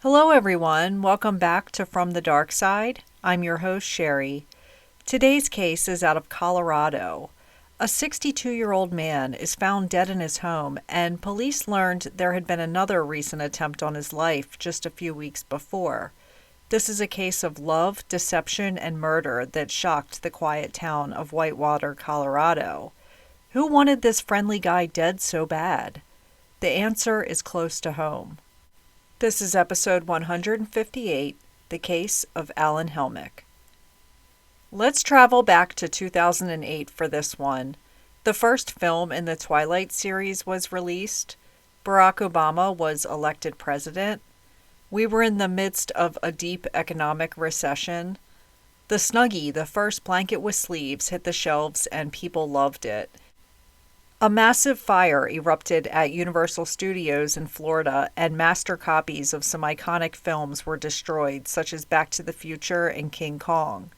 Hello, everyone. Welcome back to From the Dark Side. I'm your host, Sherry. Today's case is out of Colorado. A 62-year-old man is found dead in his home, and police learned there had been another recent attempt on his life just a few weeks before. This is a case of love, deception, and murder that shocked the quiet town of Whitewater, Colorado. Who wanted this friendly guy dead so bad? The answer is close to home. This is episode 158, The Case of Alan Helmick. Let's travel back to 2008 for this one. The first film in the Twilight series was released. Barack Obama was elected president. We were in the midst of a deep economic recession. The Snuggie, the first blanket with sleeves, hit the shelves and people loved it. A massive fire erupted at Universal Studios in Florida, and master copies of some iconic films were destroyed, such as Back to the Future and King Kong.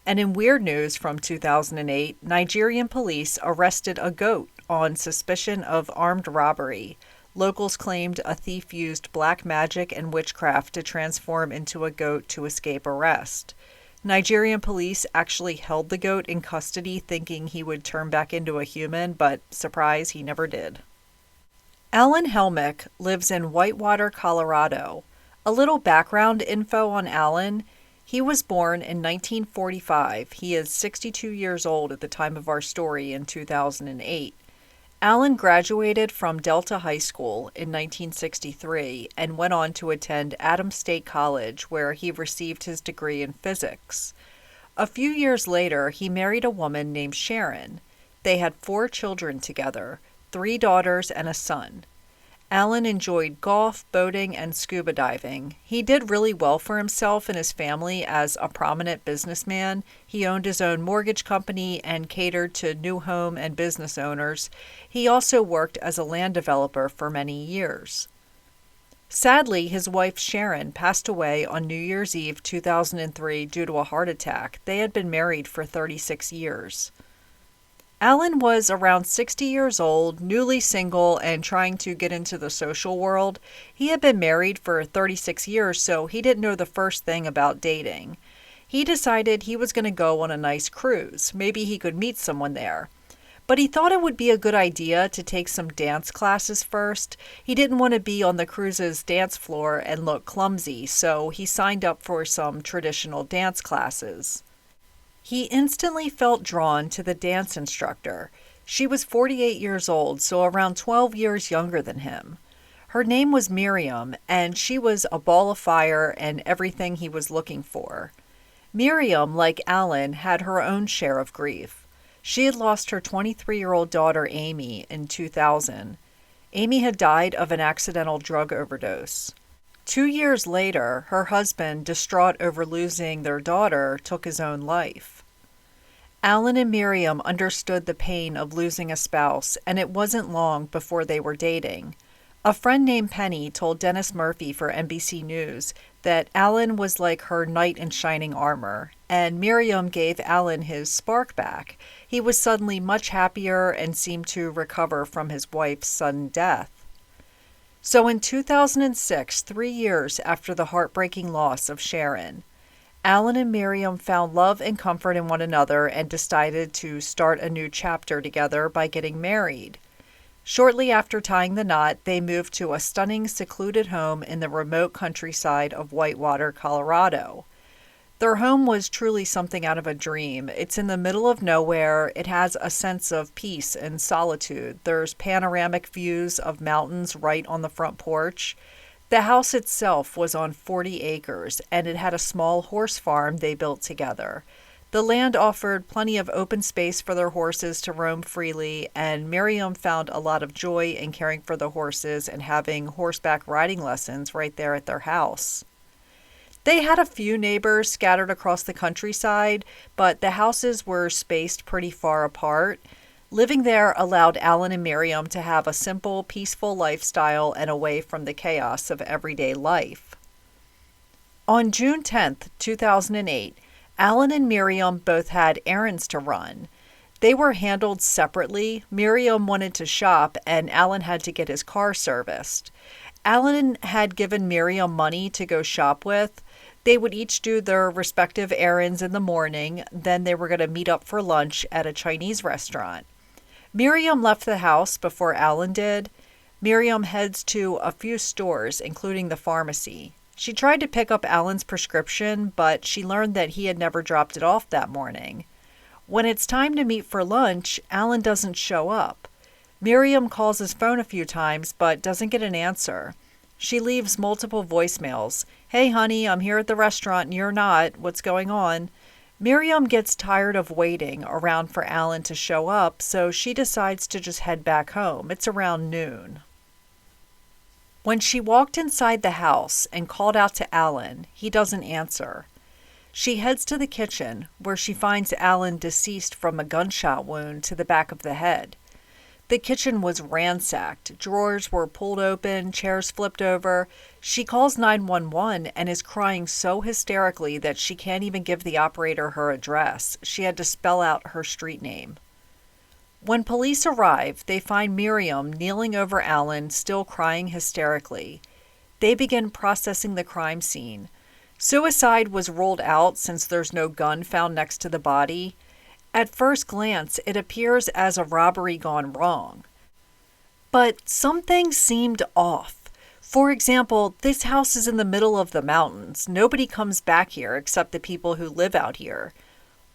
And in weird news from 2008, Nigerian police arrested a goat on suspicion of armed robbery. Locals claimed a thief used black magic and witchcraft to transform into a goat to escape arrest. Nigerian police actually held the goat in custody thinking he would turn back into a human, but surprise, he never did. Alan Helmick lives in Whitewater, Colorado. A little background info on Alan. He was born in 1945. He is 62 years old at the time of our story in 2008. Alan graduated from Delta High School in 1963 and went on to attend Adams State College, where he received his degree in physics. A few years later, he married a woman named Sharon. They had 4 children together, 3 daughters and a son. Alan enjoyed golf, boating, and scuba diving. He did really well for himself and his family as a prominent businessman. He owned his own mortgage company and catered to new home and business owners. He also worked as a land developer for many years. Sadly, his wife Sharon passed away on New Year's Eve 2003 due to a heart attack. They had been married for 36 years. Alan was around 60 years old, newly single, and trying to get into the social world. He had been married for 36 years, so he didn't know the first thing about dating. He decided he was going to go on a nice cruise. Maybe he could meet someone there. But he thought it would be a good idea to take some dance classes first. He didn't want to be on the cruise's dance floor and look clumsy, so he signed up for some traditional dance classes. He instantly felt drawn to the dance instructor. She was 48 years old, so around 12 years younger than him. Her name was Miriam, and she was a ball of fire and everything he was looking for. Miriam, like Alan, had her own share of grief. She had lost her 23-year-old daughter Amy in 2000. Amy had died of an accidental drug overdose. 2 years later, her husband, distraught over losing their daughter, took his own life. Alan and Miriam understood the pain of losing a spouse, and it wasn't long before they were dating. A friend named Penny told Dennis Murphy for NBC News that Alan was like her knight in shining armor, and Miriam gave Alan his spark back. He was suddenly much happier and seemed to recover from his wife's sudden death. So in 2006, 3 years after the heartbreaking loss of Sharon, Alan and Miriam found love and comfort in one another and decided to start a new chapter together by getting married. Shortly after tying the knot, they moved to a stunning, secluded home in the remote countryside of Whitewater, Colorado. Their home was truly something out of a dream. It's in the middle of nowhere. It has a sense of peace and solitude. There's panoramic views of mountains right on the front porch. The house itself was on 40 acres, and it had a small horse farm they built together. The land offered plenty of open space for their horses to roam freely, and Miriam found a lot of joy in caring for the horses and having horseback riding lessons right there at their house. They had a few neighbors scattered across the countryside, but the houses were spaced pretty far apart. Living there allowed Alan and Miriam to have a simple, peaceful lifestyle and away from the chaos of everyday life. On June 10th, 2008, Alan and Miriam both had errands to run. They were handled separately. Miriam wanted to shop, and Alan had to get his car serviced. Alan had given Miriam money to go shop with. They would each do their respective errands in the morning, then they were going to meet up for lunch at a Chinese restaurant. Miriam left the house before Alan did. Miriam heads to a few stores, including the pharmacy. She tried to pick up Alan's prescription, but she learned that he had never dropped it off that morning. When it's time to meet for lunch, Alan doesn't show up. Miriam calls his phone a few times, but doesn't get an answer. She leaves multiple voicemails. "Hey, honey, I'm here at the restaurant and you're not. What's going on?" Miriam gets tired of waiting around for Alan to show up, so she decides to just head back home. It's around noon. When she walked inside the house and called out to Alan, he doesn't answer. She heads to the kitchen, where she finds Alan deceased from a gunshot wound to the back of the head. The kitchen was ransacked. Drawers were pulled open, chairs flipped over. She calls 911 and is crying so hysterically that she can't even give the operator her address. She had to spell out her street name. When police arrive, they find Miriam kneeling over Alan, still crying hysterically. They begin processing the crime scene. Suicide was ruled out since there's no gun found next to the body. At first glance, it appears as a robbery gone wrong. But something seemed off. For example, this house is in the middle of the mountains. Nobody comes back here except the people who live out here.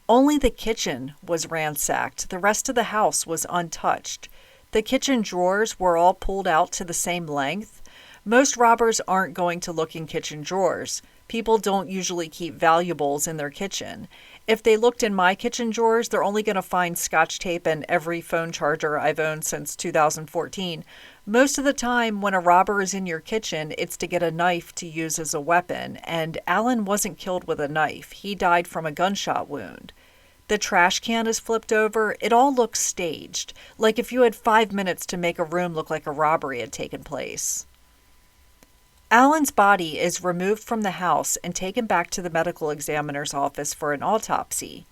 Only the kitchen was ransacked. The rest of the house was untouched. The kitchen drawers were all pulled out to the same length. Most robbers aren't going to look in kitchen drawers. People don't usually keep valuables in their kitchen. If they looked in my kitchen drawers, they're only going to find Scotch tape and every phone charger I've owned since 2014. Most of the time, when a robber is in your kitchen, it's to get a knife to use as a weapon, and Alan wasn't killed with a knife. He died from a gunshot wound. The trash can is flipped over. It all looks staged, like if you had 5 minutes to make a room look like a robbery had taken place. Alan's body is removed from the house and taken back to the medical examiner's office for an autopsy.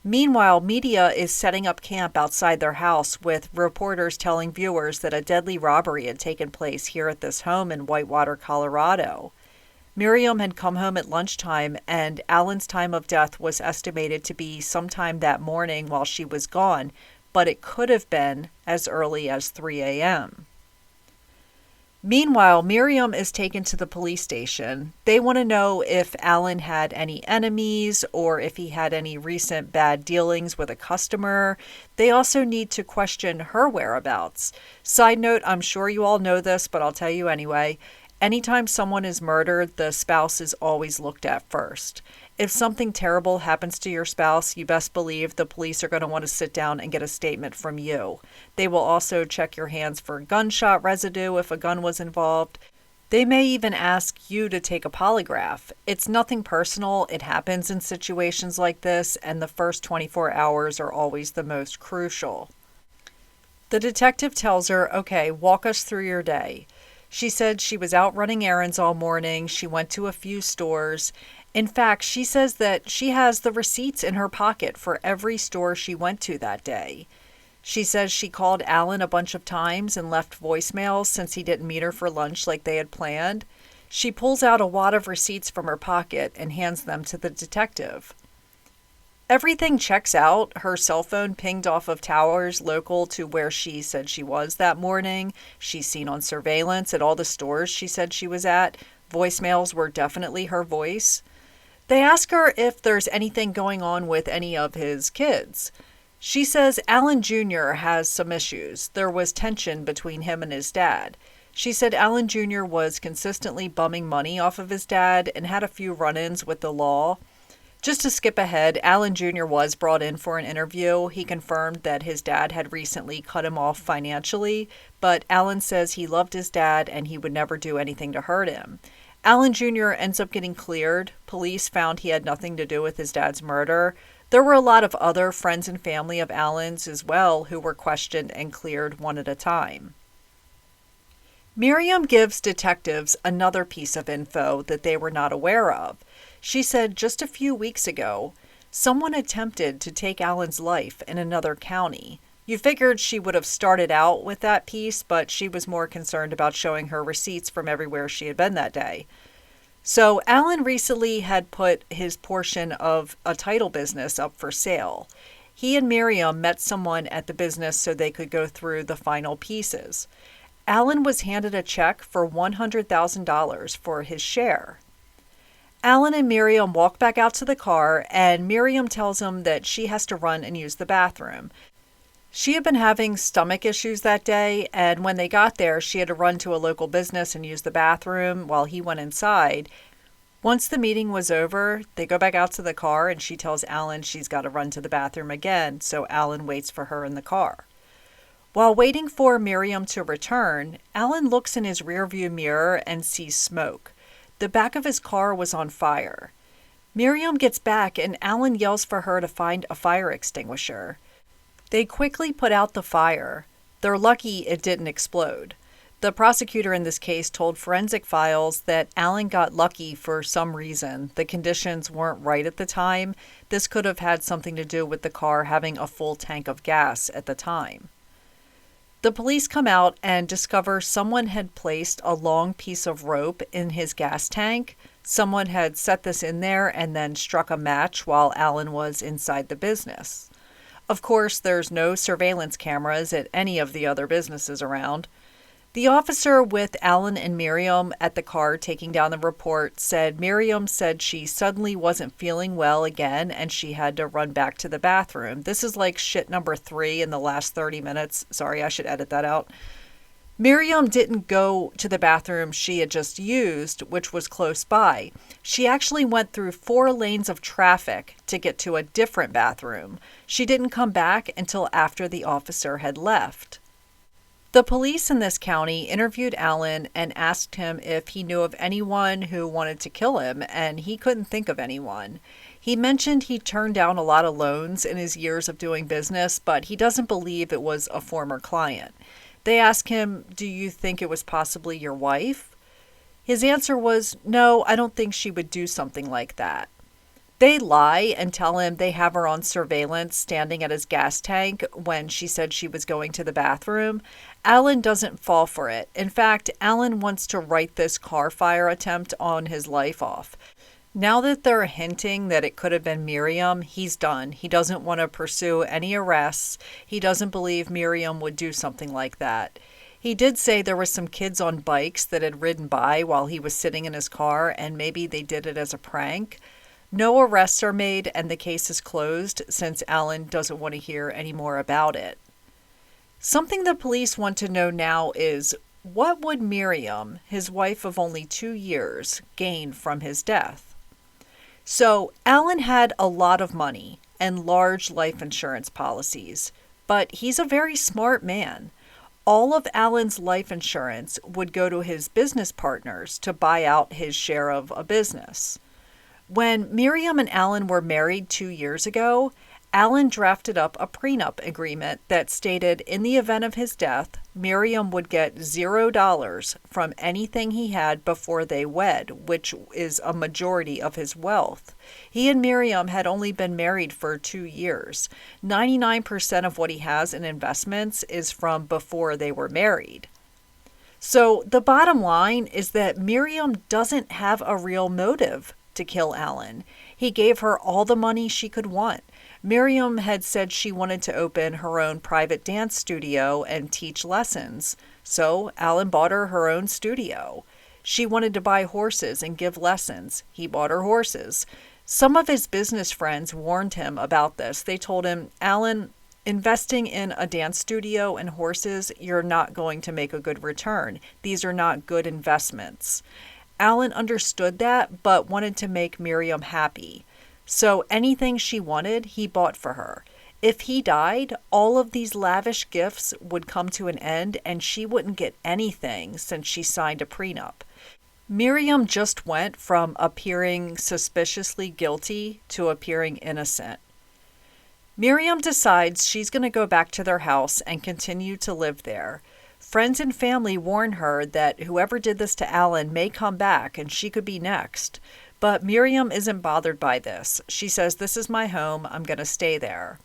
Meanwhile, media is setting up camp outside their house, with reporters telling viewers that a deadly robbery had taken place here at this home in Whitewater, Colorado. Miriam had come home at lunchtime, and Alan's time of death was estimated to be sometime that morning while she was gone, but it could have been as early as 3 a.m. Meanwhile, Miriam is taken to the police station. They want to know if Alan had any enemies or if he had any recent bad dealings with a customer. They also need to question her whereabouts. Side note, I'm sure you all know this, but I'll tell you anyway. Anytime someone is murdered, the spouse is always looked at first. If something terrible happens to your spouse, you best believe the police are going to want to sit down and get a statement from you. They will also check your hands for gunshot residue if a gun was involved. They may even ask you to take a polygraph. It's nothing personal. It happens in situations like this, and the first 24 hours are always the most crucial. The detective tells her, "Okay, walk us through your day." She said she was out running errands all morning. She went to a few stores. In fact, she says that she has the receipts in her pocket for every store she went to that day. She says she called Alan a bunch of times and left voicemails since he didn't meet her for lunch like they had planned. She pulls out a wad of receipts from her pocket and hands them to the detective. Everything checks out. Her cell phone pinged off of towers local to where she said she was that morning. She's seen on surveillance at all the stores she said she was at. Voicemails were definitely her voice. They ask her if there's anything going on with any of his kids. She says Alan Jr. has some issues. There was tension between him and his dad. She said Alan Jr. was consistently bumming money off of his dad and had a few run-ins with the law. Just to skip ahead, Alan Jr. was brought in for an interview. He confirmed that his dad had recently cut him off financially, but Alan says he loved his dad and he would never do anything to hurt him. Alan Jr. ends up getting cleared. Police found he had nothing to do with his dad's murder. There were a lot of other friends and family of Alan's as well who were questioned and cleared one at a time. Miriam gives detectives another piece of info that they were not aware of. She said just a few weeks ago, someone attempted to take Alan's life in another county. You figured she would have started out with that piece, but she was more concerned about showing her receipts from everywhere she had been that day. So Alan recently had put his portion of a title business up for sale. He and Miriam met someone at the business so they could go through the final pieces. Alan was handed a check for $100,000 for his share. Alan and Miriam walk back out to the car, and Miriam tells him that she has to run and use the bathroom. She had been having stomach issues that day, and when they got there, she had to run to a local business and use the bathroom while he went inside. Once the meeting was over, they go back out to the car, and she tells Alan she's got to run to the bathroom again, so Alan waits for her in the car. While waiting for Miriam to return, Alan looks in his rearview mirror and sees smoke. The back of his car was on fire. Miriam gets back, and Alan yells for her to find a fire extinguisher. They quickly put out the fire. They're lucky it didn't explode. The prosecutor in this case told Forensic Files that Alan got lucky for some reason. The conditions weren't right at the time. This could have had something to do with the car having a full tank of gas at the time. The police come out and discover someone had placed a long piece of rope in his gas tank. Someone had set this in there and then struck a match while Alan was inside the business. Of course, there's no surveillance cameras at any of the other businesses around. The officer with Alan and Miriam at the car taking down the report said Miriam said she suddenly wasn't feeling well again and she had to run back to the bathroom. This is like shit number 3 in the last 30 minutes. Sorry, I should edit that out. Miriam didn't go to the bathroom she had just used, which was close by. She actually went through 4 lanes of traffic to get to a different bathroom. She didn't come back until after the officer had left. The police in this county interviewed Alan and asked him if he knew of anyone who wanted to kill him, and he couldn't think of anyone. He mentioned he turned down a lot of loans in his years of doing business, but he doesn't believe it was a former client. They asked him, "Do you think it was possibly your wife?" His answer was, "No, I don't think she would do something like that." They lie and tell him they have her on surveillance standing at his gas tank when she said she was going to the bathroom. Alan doesn't fall for it. In fact, Alan wants to write this car fire attempt on his life off. Now that they're hinting that it could have been Miriam, he's done. He doesn't want to pursue any arrests. He doesn't believe Miriam would do something like that. He did say there were some kids on bikes that had ridden by while he was sitting in his car, and maybe they did it as a prank. No arrests are made, and the case is closed since Alan doesn't want to hear any more about it. Something the police want to know now is, what would Miriam, his wife of only 2 years, gain from his death? So, Alan had a lot of money and large life insurance policies, but he's a very smart man. All of Alan's life insurance would go to his business partners to buy out his share of a business. When Miriam and Alan were married 2 years ago, Alan drafted up a prenup agreement that stated in the event of his death, Miriam would get $0 from anything he had before they wed, which is a majority of his wealth. He and Miriam had only been married for 2 years. 99% of what he has in investments is from before they were married. So the bottom line is that Miriam doesn't have a real motive to kill Alan. He gave her all the money she could want. Miriam had said she wanted to open her own private dance studio and teach lessons, so Alan bought her own studio. She wanted to buy horses and give lessons. He bought her horses. Some of his business friends warned him about this. They told him, "Alan, investing in a dance studio and horses, you're not going to make a good return. These are not good investments." Alan understood that, but wanted to make Miriam happy. So anything she wanted, he bought for her. If he died, all of these lavish gifts would come to an end and she wouldn't get anything since she signed a prenup. Miriam just went from appearing suspiciously guilty to appearing innocent. Miriam decides she's going to go back to their house and continue to live there. Friends and family warn her that whoever did this to Alan may come back and she could be next. But Miriam isn't bothered by this. She says, "This is my home. I'm going to stay there."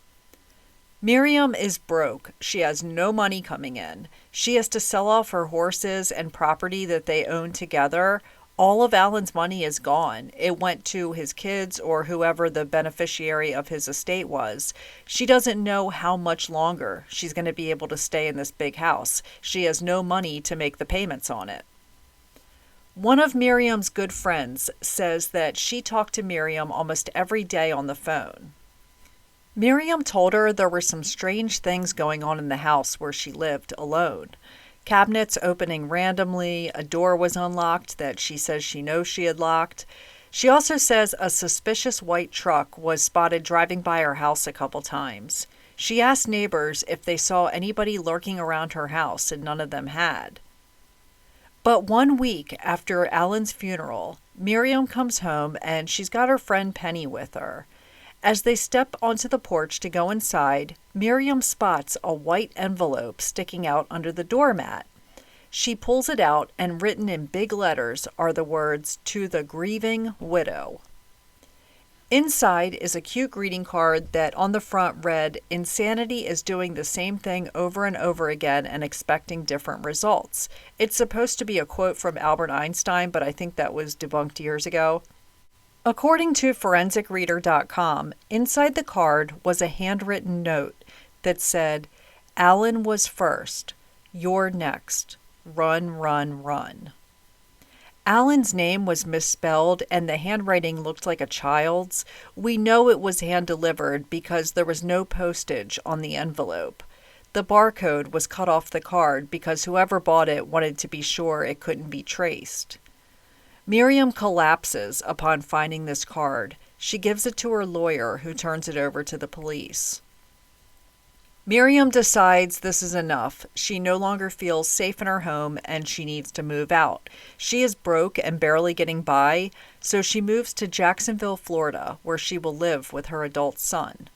Miriam is broke. She has no money coming in. She has to sell off her horses and property that they own together. All of Alan's money is gone. It went to his kids or whoever the beneficiary of his estate was. She doesn't know how much longer she's going to be able to stay in this big house. She has no money to make the payments on it. One of Miriam's good friends says that she talked to Miriam almost every day on the phone. Miriam told her there were some strange things going on in the house where she lived alone. Cabinets opening randomly, a door was unlocked that she says she knows she had locked. She also says a suspicious white truck was spotted driving by her house a couple times. She asked neighbors if they saw anybody lurking around her house, and none of them had. But 1 week after Alan's funeral, Miriam comes home and she's got her friend Penny with her. As they step onto the porch to go inside, Miriam spots a white envelope sticking out under the doormat. She pulls it out, and written in big letters are the words, "To the grieving widow." Inside is a cute greeting card that on the front read, "Insanity is doing the same thing over and over again and expecting different results." It's supposed to be a quote from Albert Einstein, but I think that was debunked years ago. According to ForensicReader.com, inside the card was a handwritten note that said, "Alan was first. You're next. Run, run, run." Alan's name was misspelled and the handwriting looked like a child's. We know it was hand-delivered because there was no postage on the envelope. The barcode was cut off the card because whoever bought it wanted to be sure it couldn't be traced. Miriam collapses upon finding this card. She gives it to her lawyer, who turns it over to the police. Miriam decides this is enough. She no longer feels safe in her home and she needs to move out. She is broke and barely getting by, so she moves to Jacksonville, Florida, where she will live with her adult son.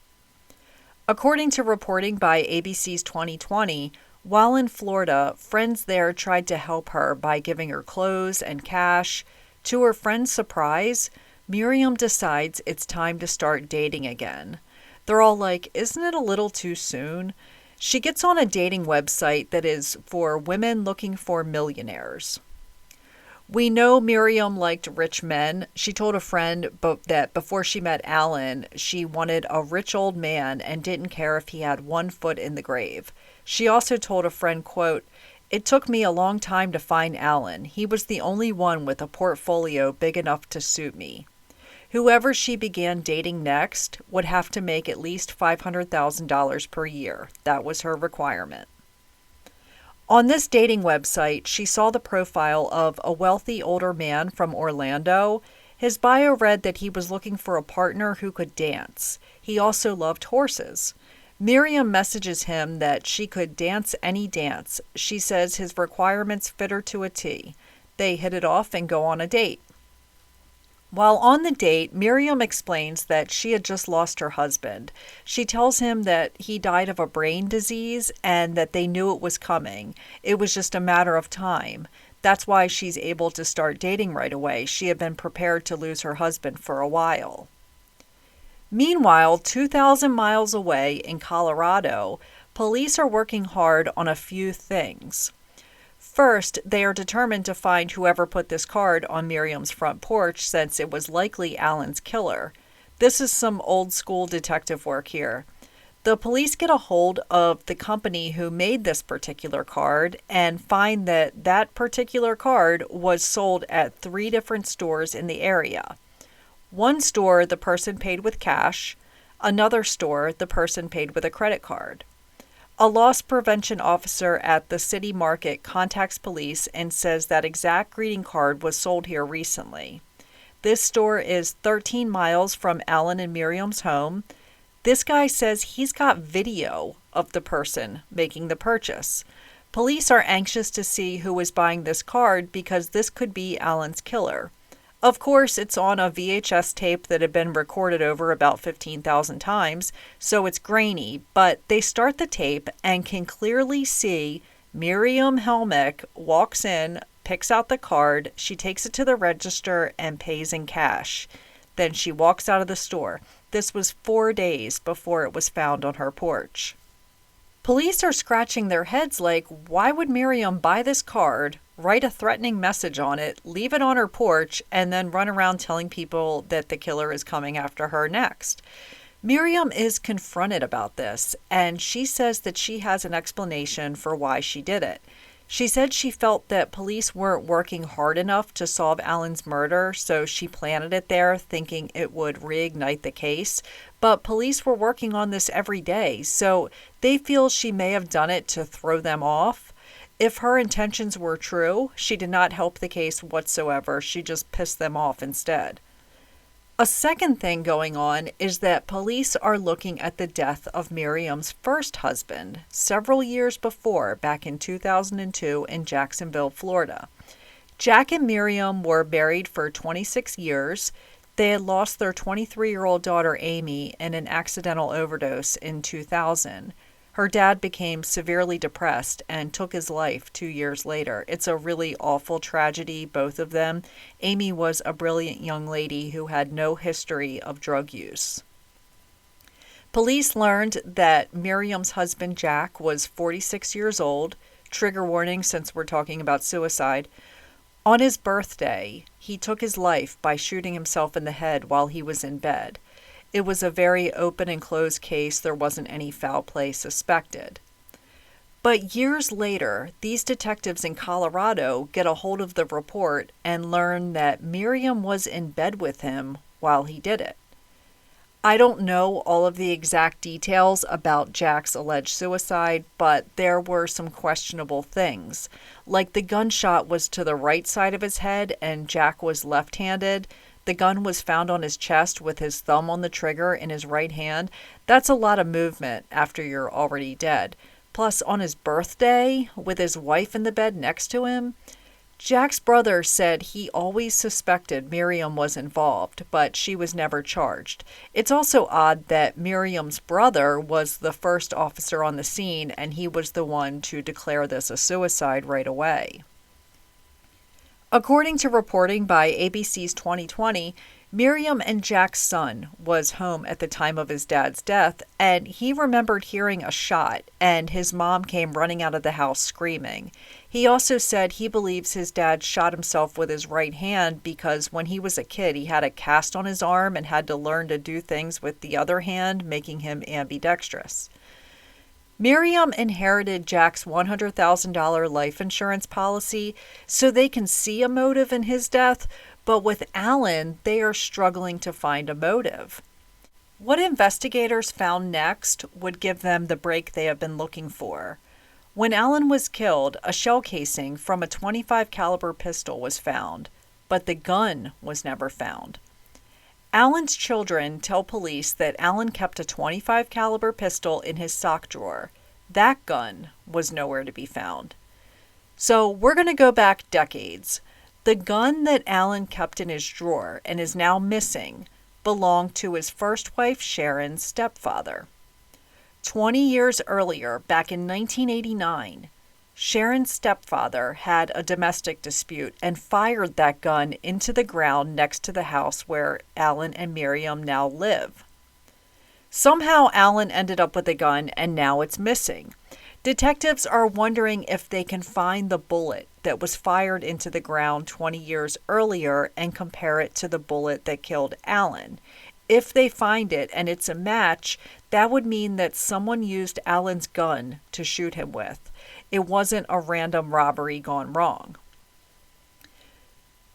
According to reporting by ABC's 2020, while in Florida, friends there tried to help her by giving her clothes and cash. To her friends' surprise, Miriam decides it's time to start dating again. They're all like, "Isn't it a little too soon?" She gets on a dating website that is for women looking for millionaires. We know Miriam liked rich men. She told a friend that before she met Alan, she wanted a rich old man and didn't care if he had 1 foot in the grave. She also told a friend, quote, "It took me a long time to find Alan. He was the only one with a portfolio big enough to suit me." Whoever she began dating next would have to make at least $500,000 per year. That was her requirement. On this dating website, she saw the profile of a wealthy older man from Orlando. His bio read that he was looking for a partner who could dance. He also loved horses. Miriam messages him that she could dance any dance. She says his requirements fit her to a T. They hit it off and go on a date. While on the date, Miriam explains that she had just lost her husband. She tells him that he died of a brain disease and that they knew it was coming. It was just a matter of time. That's why she's able to start dating right away. She had been prepared to lose her husband for a while. Meanwhile, 2,000 miles away in Colorado, police are working hard on a few things. First, they are determined to find whoever put this card on Miriam's front porch, since it was likely Alan's killer. This is some old school detective work here. The police get a hold of the company who made this particular card and find that that particular card was sold at 3 different stores in the area. One store, the person paid with cash. Another store, the person paid with a credit card. A loss prevention officer at the city market contacts police and says that exact greeting card was sold here recently. This store is 13 miles from Alan and Miriam's home. This guy says he's got video of the person making the purchase. Police are anxious to see who is buying this card because this could be Alan's killer. Of course, it's on a VHS tape that had been recorded over about 15,000 times, so it's grainy, but they start the tape and can clearly see Miriam Helmick walks in, picks out the card, she takes it to the register and pays in cash. Then she walks out of the store. This was 4 days before it was found on her porch. Police are scratching their heads like, why would Miriam buy this card, write a threatening message on it, leave it on her porch, and then run around telling people that the killer is coming after her next? Miriam is confronted about this, and she says that she has an explanation for why she did it. She said she felt that police weren't working hard enough to solve Alan's murder, so she planted it there thinking it would reignite the case. But police were working on this every day, so they feel she may have done it to throw them off. If her intentions were true, she did not help the case whatsoever. She just pissed them off instead. A second thing going on is that police are looking at the death of Miriam's first husband several years before, back in 2002 in Jacksonville, Florida. Jack and Miriam were married for 26 years. They had lost their 23-year-old daughter Amy in an accidental overdose in 2000. Her dad became severely depressed and took his life 2 years later. It's a really awful tragedy, both of them. Amy was a brilliant young lady who had no history of drug use. Police learned that Miriam's husband Jack was 46 years old. Trigger warning since we're talking about suicide. On his birthday, he took his life by shooting himself in the head while he was in bed. It was a very open and closed case. There wasn't any foul play suspected. But years later, these detectives in Colorado get a hold of the report and learn that Miriam was in bed with him while he did it. I don't know all of the exact details about Jack's alleged suicide, but there were some questionable things. Like the gunshot was to the right side of his head and Jack was left-handed. The gun was found on his chest with his thumb on the trigger in his right hand. That's a lot of movement after you're already dead. Plus, on his birthday, with his wife in the bed next to him, Jack's brother said he always suspected Miriam was involved, but she was never charged. It's also odd that Miriam's brother was the first officer on the scene, and he was the one to declare this a suicide right away. According to reporting by ABC's 2020, Miriam and Jack's son was home at the time of his dad's death, and he remembered hearing a shot, and his mom came running out of the house screaming. He also said he believes his dad shot himself with his right hand because when he was a kid, he had a cast on his arm and had to learn to do things with the other hand, making him ambidextrous. Miriam inherited Jack's $100,000 life insurance policy, so they can see a motive in his death, but with Alan, they are struggling to find a motive. What investigators found next would give them the break they have been looking for. When Alan was killed, a shell casing from a .25 caliber pistol was found, but the gun was never found. Alan's children tell police that Alan kept a .25 caliber pistol in his sock drawer. That gun was nowhere to be found. So we're going to go back decades. The gun that Alan kept in his drawer and is now missing belonged to his first wife Sharon's stepfather. 20 years earlier, back in 1989, Sharon's stepfather had a domestic dispute and fired that gun into the ground next to the house where Alan and Miriam now live. Somehow Alan ended up with the gun and now it's missing. Detectives are wondering if they can find the bullet that was fired into the ground 20 years earlier and compare it to the bullet that killed Alan. If they find it and it's a match, that would mean that someone used Alan's gun to shoot him with. It wasn't a random robbery gone wrong.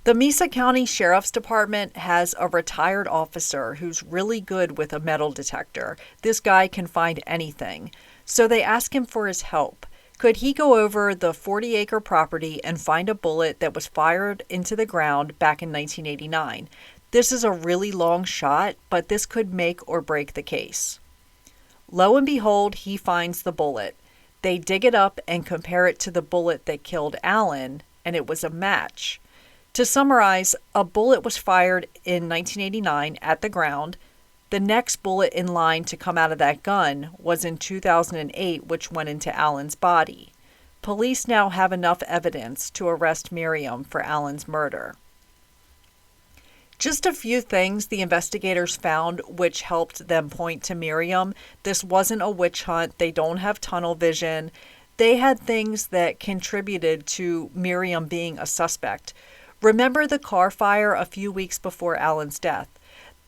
The Mesa County Sheriff's Department has a retired officer who's really good with a metal detector. This guy can find anything. So they ask him for his help. Could he go over the 40-acre property and find a bullet that was fired into the ground back in 1989? This is a really long shot, but this could make or break the case. Lo and behold, he finds the bullet. They dig it up and compare it to the bullet that killed Alan, and it was a match. To summarize, a bullet was fired in 1989 at the ground. The next bullet in line to come out of that gun was in 2008, which went into Alan's body. Police now have enough evidence to arrest Miriam for Alan's murder. Just a few things the investigators found which helped them point to Miriam. This wasn't a witch hunt. They don't have tunnel vision. They had things that contributed to Miriam being a suspect. Remember the car fire a few weeks before Alan's death?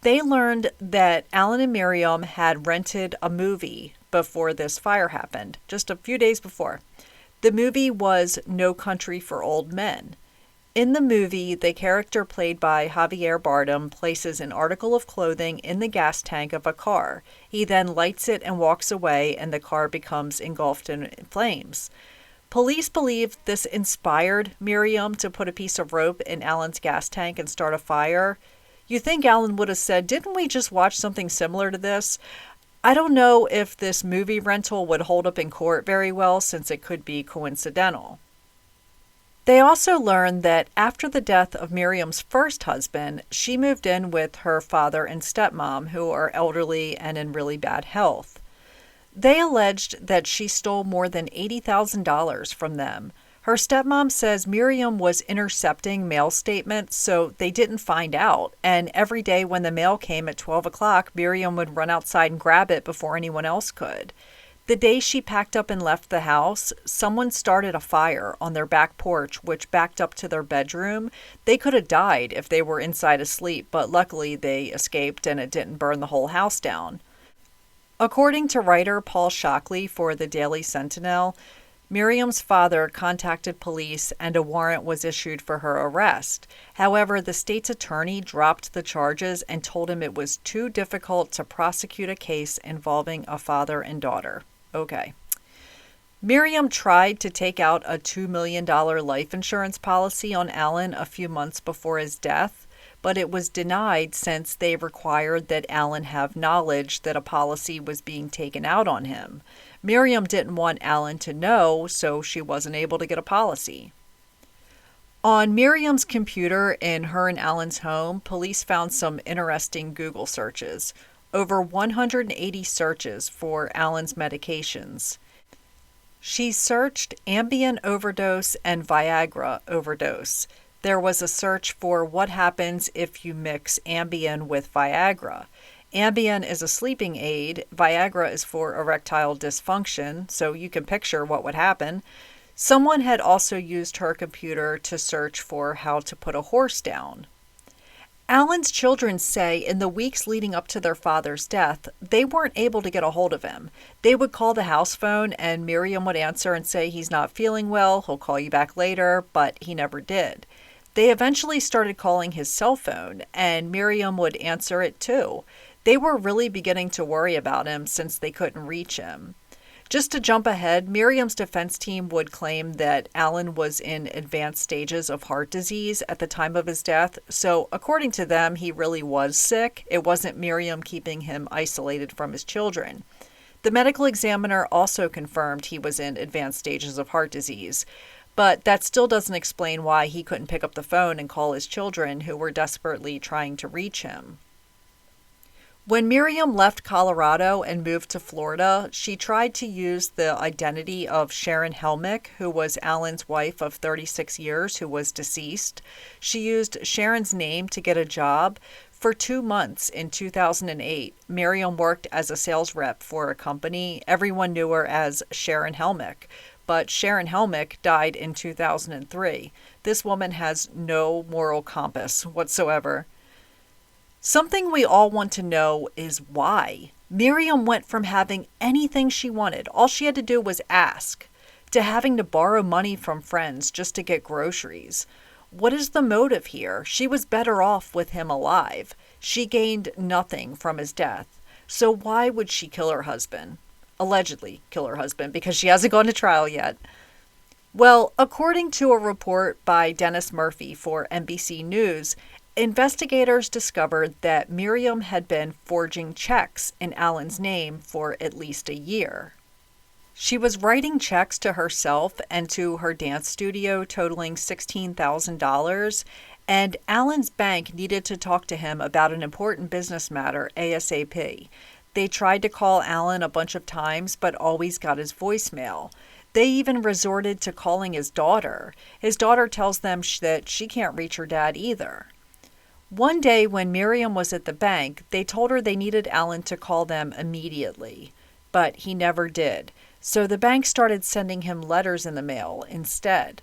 They learned that Alan and Miriam had rented a movie before this fire happened, just a few days before. The movie was No Country for Old Men. In the movie, the character played by Javier Bardem places an article of clothing in the gas tank of a car. He then lights it and walks away, and the car becomes engulfed in flames. Police believe this inspired Miriam to put a piece of rope in Alan's gas tank and start a fire. You think Alan would have said, "Didn't we just watch something similar to this?" I don't know if this movie rental would hold up in court very well, since it could be coincidental. They also learned that after the death of Miriam's first husband, she moved in with her father and stepmom, who are elderly and in really bad health. They alleged that she stole more than $80,000 from them. Her stepmom says Miriam was intercepting mail statements, so they didn't find out. And every day when the mail came at 12 o'clock, Miriam would run outside and grab it before anyone else could. The day she packed up and left the house, someone started a fire on their back porch, which backed up to their bedroom. They could have died if they were inside asleep, but luckily they escaped and it didn't burn the whole house down. According to writer Paul Shockley for the Daily Sentinel, Miriam's father contacted police and a warrant was issued for her arrest. However, the state's attorney dropped the charges and told him it was too difficult to prosecute a case involving a father and daughter. Okay. Miriam tried to take out a $2 million life insurance policy on Alan a few months before his death, but it was denied since they required that Alan have knowledge that a policy was being taken out on him. Miriam didn't want Alan to know, so she wasn't able to get a policy. On Miriam's computer in her and Alan's home, police found some interesting Google searches. Over 180 searches for Alan's medications. She searched Ambien overdose and Viagra overdose. There was a search for what happens if you mix Ambien with Viagra. Ambien is a sleeping aid. Viagra is for erectile dysfunction, so you can picture what would happen. Someone had also used her computer to search for how to put a horse down. Alan's children say in the weeks leading up to their father's death, they weren't able to get a hold of him. They would call the house phone and Miriam would answer and say he's not feeling well, he'll call you back later, but he never did. They eventually started calling his cell phone and Miriam would answer it too. They were really beginning to worry about him since they couldn't reach him. Just to jump ahead, Miriam's defense team would claim that Alan was in advanced stages of heart disease at the time of his death, so according to them, he really was sick. It wasn't Miriam keeping him isolated from his children. The medical examiner also confirmed he was in advanced stages of heart disease, but that still doesn't explain why he couldn't pick up the phone and call his children who were desperately trying to reach him. When Miriam left Colorado and moved to Florida, she tried to use the identity of Sharon Helmick, who was Alan's wife of 36 years, who was deceased. She used Sharon's name to get a job. For 2 months in 2008, Miriam worked as a sales rep for a company. Everyone knew her as Sharon Helmick, but Sharon Helmick died in 2003. This woman has no moral compass whatsoever. Something we all want to know is why. Miriam went from having anything she wanted, all she had to do was ask, to having to borrow money from friends just to get groceries. What is the motive here? She was better off with him alive. She gained nothing from his death. So why would she kill her husband? Allegedly kill her husband, because she hasn't gone to trial yet. Well, according to a report by Dennis Murphy for NBC News, investigators discovered that Miriam had been forging checks in Alan's name for at least a year. She was writing checks to herself and to her dance studio totaling $16,000, and Alan's bank needed to talk to him about an important business matter ASAP. They tried to call Alan a bunch of times, but always got his voicemail. They even resorted to calling his daughter. His daughter tells them that she can't reach her dad either. One day when Miriam was at the bank, they told her they needed Alan to call them immediately, but he never did. So the bank started sending him letters in the mail instead.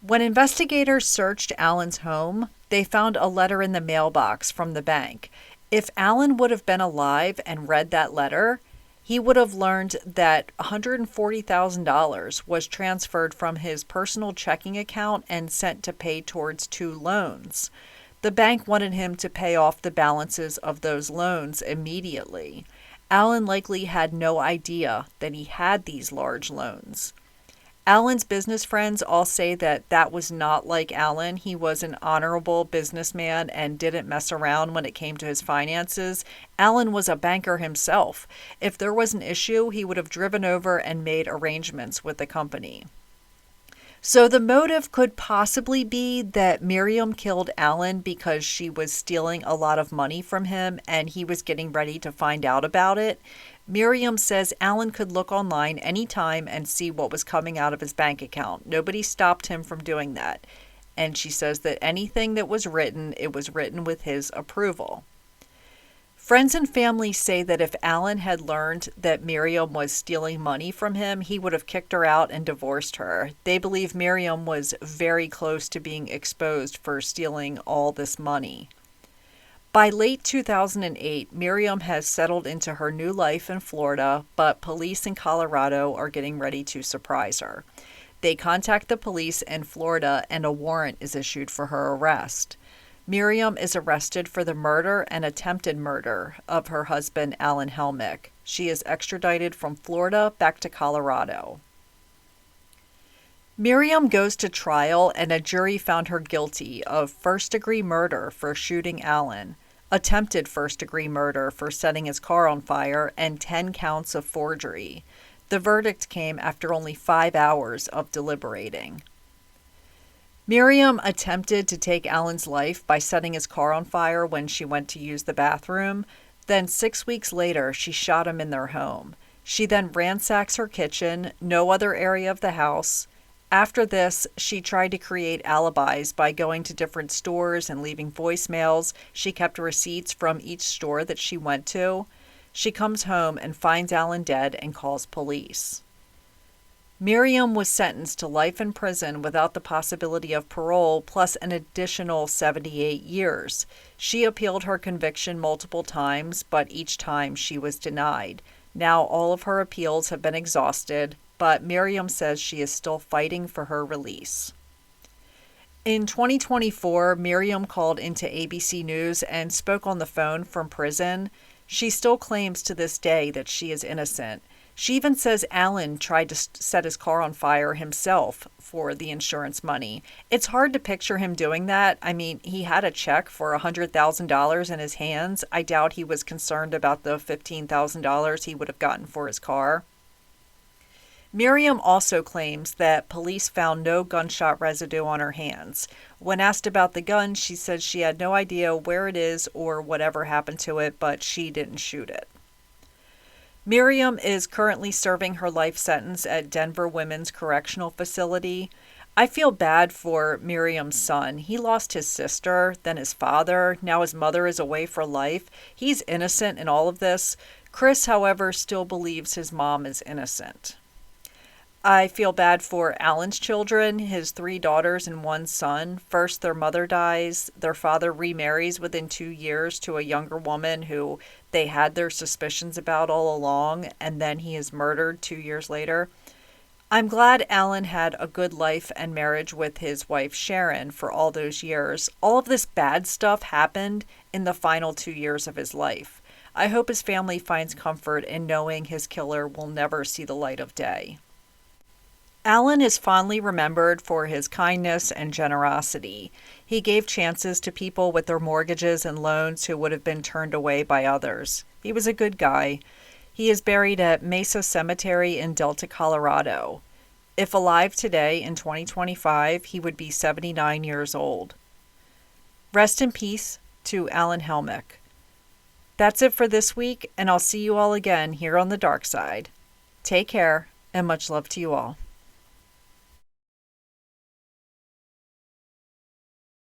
When investigators searched Alan's home, they found a letter in the mailbox from the bank. If Alan would have been alive and read that letter, he would have learned that $140,000 was transferred from his personal checking account and sent to pay towards 2 loans. The bank wanted him to pay off the balances of those loans immediately. Alan likely had no idea that he had these large loans. Alan's business friends all say that that was not like Alan. He was an honorable businessman and didn't mess around when it came to his finances. Alan was a banker himself. If there was an issue, he would have driven over and made arrangements with the company. So the motive could possibly be that Miriam killed Alan because she was stealing a lot of money from him and he was getting ready to find out about it. Miriam says Alan could look online anytime and see what was coming out of his bank account. Nobody stopped him from doing that. And she says that anything that was written, it was written with his approval. Friends and family say that if Alan had learned that Miriam was stealing money from him, he would have kicked her out and divorced her. They believe Miriam was very close to being exposed for stealing all this money. By late 2008, Miriam has settled into her new life in Florida, but police in Colorado are getting ready to surprise her. They contact the police in Florida and a warrant is issued for her arrest. Miriam is arrested for the murder and attempted murder of her husband, Alan Helmick. She is extradited from Florida back to Colorado. Miriam goes to trial and a jury found her guilty of first-degree murder for shooting Alan, attempted first-degree murder for setting his car on fire, and 10 counts of forgery. The verdict came after only 5 hours of deliberating. Miriam attempted to take Alan's life by setting his car on fire when she went to use the bathroom. Then 6 weeks later, she shot him in their home. She then ransacks her kitchen, no other area of the house. After this, she tried to create alibis by going to different stores and leaving voicemails. She kept receipts from each store that she went to. She comes home and finds Alan dead and calls police. Miriam was sentenced to life in prison without the possibility of parole, plus an additional 78 years. She appealed her conviction multiple times, but each time she was denied. Now all of her appeals have been exhausted, but Miriam says she is still fighting for her release. In 2024, Miriam called into ABC News and spoke on the phone from prison. She still claims to this day that she is innocent. She even says Alan tried to set his car on fire himself for the insurance money. It's hard to picture him doing that. I mean, he had a check for $100,000 in his hands. I doubt he was concerned about the $15,000 he would have gotten for his car. Miriam also claims that police found no gunshot residue on her hands. When asked about the gun, she said she had no idea where it is or whatever happened to it, but she didn't shoot it. Miriam is currently serving her life sentence at Denver Women's Correctional Facility. I feel bad for Miriam's son. He lost his sister, then his father. Now his mother is away for life. He's innocent in all of this. Chris, however, still believes his mom is innocent. I feel bad for Alan's children, his 3 daughters and 1 son. First, their mother dies. Their father remarries within 2 years to a younger woman who they had their suspicions about all along, and then he is murdered 2 years later. I'm glad Alan had a good life and marriage with his wife Sharon for all those years. All of this bad stuff happened in the final 2 years of his life. I hope his family finds comfort in knowing his killer will never see the light of day. Alan is fondly remembered for his kindness and generosity. He gave chances to people with their mortgages and loans who would have been turned away by others. He was a good guy. He is buried at Mesa Cemetery in Delta, Colorado. If alive today in 2025, he would be 79 years old. Rest in peace to Alan Helmick. That's it for this week, and I'll see you all again here on the dark side. Take care, and much love to you all.